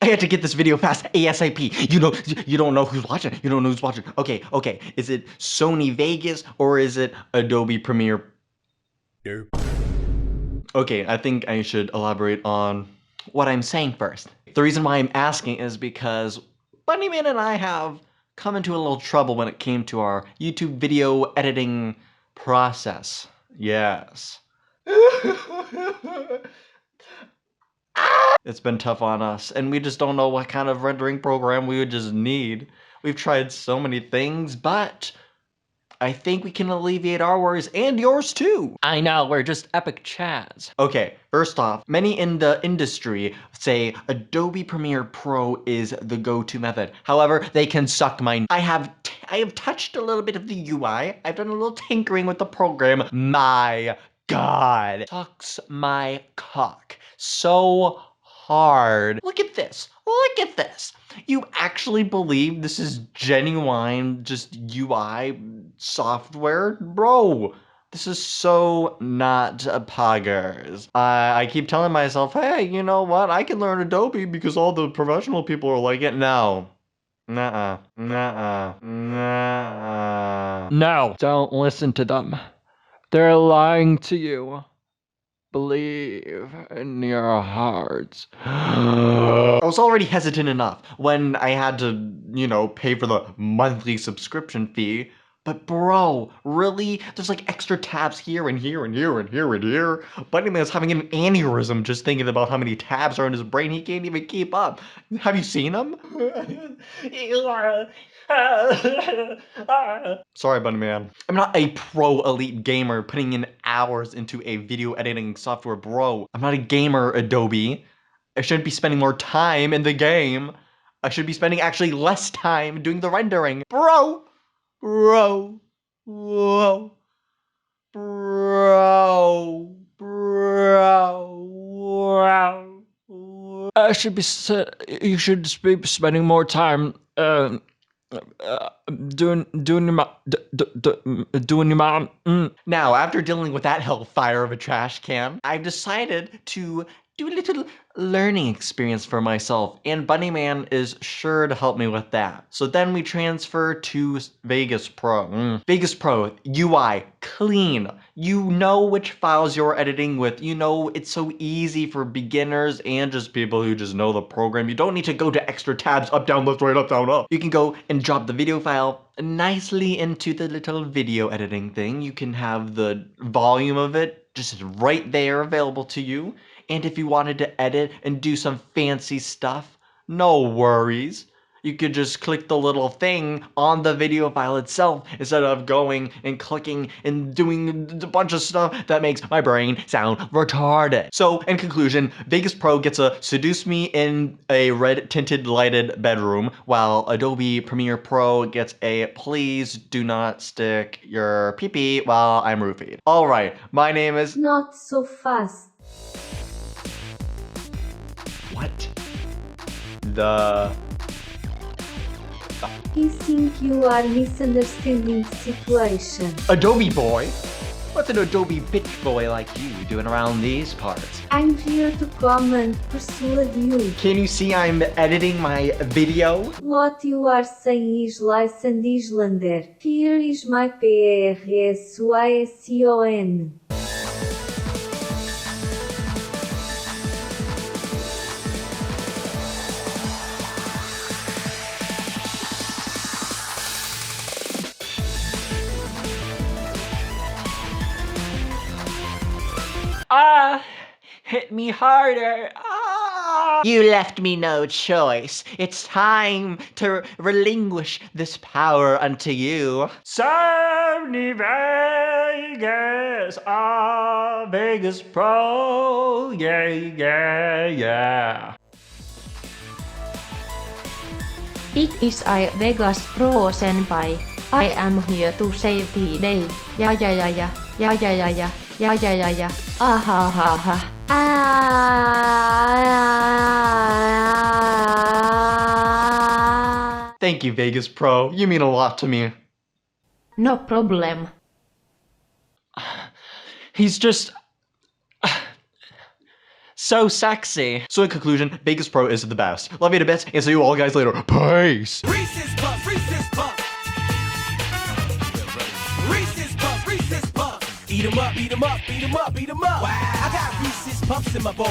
I had to get this video fast ASAP. You don't know who's watching. You don't know who's watching. Okay. Is it Sony Vegas or is it Adobe Premiere? Nope. Okay, I think I should elaborate on what I'm saying first. The reason why I'm asking is because Bunnyman and I have come into a little trouble when it came to our YouTube video editing process. Yes. It's been tough on us, and we just don't know what kind of rendering program we would just need. We've tried so many things, but I think we can alleviate our worries and yours too. I know, we're just epic Chaz. Okay, first off, many in the industry say Adobe Premiere Pro is the go-to method. However, they can suck my... I have touched a little bit of the UI. I've done a little tinkering with the program. My God. Sucks my cock so hard. Look at this. Look at this. You actually believe this is genuine, just UI software? Bro, this is so not poggers. I keep telling myself, hey, you know what? I can learn Adobe because all the professional people are like it. No. Nuh-uh. Nuh-uh. Nuh-uh. No, don't listen to them. They're lying to you. Believe in your hearts. I was already hesitant enough when I had to, pay for the monthly subscription fee. But bro, really? There's like extra tabs here and here and here and here and here. Bunnyman's having an aneurysm just thinking about how many tabs are in his brain. He can't even keep up. Have you seen him? Sorry, Bunnyman. I'm not a pro elite gamer putting in hours into a video editing software, bro. I'm not a gamer, Adobe. I shouldn't be spending more time in the game. I should be spending actually less time doing the rendering. Bro! Bro. Whoa. Bro. You should be spending more time doing your mom. Now, after dealing with that hellfire of a trash can, I've decided to do a little learning experience for myself, and Bunnyman is sure to help me with that. So then we transfer to Vegas Pro. Vegas Pro, UI, clean. You know which files you're editing with. You know it's so easy for beginners and just people who just know the program. You don't need to go to extra tabs, up, down, left, right, up, down, up. You can go and drop the video file nicely into the little video editing thing. You can have the volume of it just right there available to you. And if you wanted to edit and do some fancy stuff, no worries. You could just click the little thing on the video file itself instead of going and clicking and doing a bunch of stuff that makes my brain sound retarded. So, in conclusion, Vegas Pro gets a seduce me in a red tinted lighted bedroom, while Adobe Premiere Pro gets a please do not stick your pee-pee while I'm roofied. Alright, my name is... Not so fast. What? I think you are misunderstanding the situation. Adobe boy? What's an Adobe bitch boy like you doing around these parts? I'm here to come and persuade you. Can you see I'm editing my video? What you are saying is licensed Islander. Here is my PRSYSON. Hit me harder. You left me no choice. It's time to relinquish this power unto you. Sony Vegas, Vegas Pro, yeah. It is I Vegas Pro Senpai. I am here to save the day. Yeah. Thank you, Vegas Pro. You mean a lot to me. No problem. He's just... So sexy. So in conclusion, Vegas Pro is the best. Love you to bits, and see you all guys later. Peace. Reese's Puffs, Reese's Puffs. Reese's Puffs, Reese's Puffs. Eat 'em up, eat 'em up, eat 'em up, eat 'em up. Wow. I got Reese's Puffs in my bowl.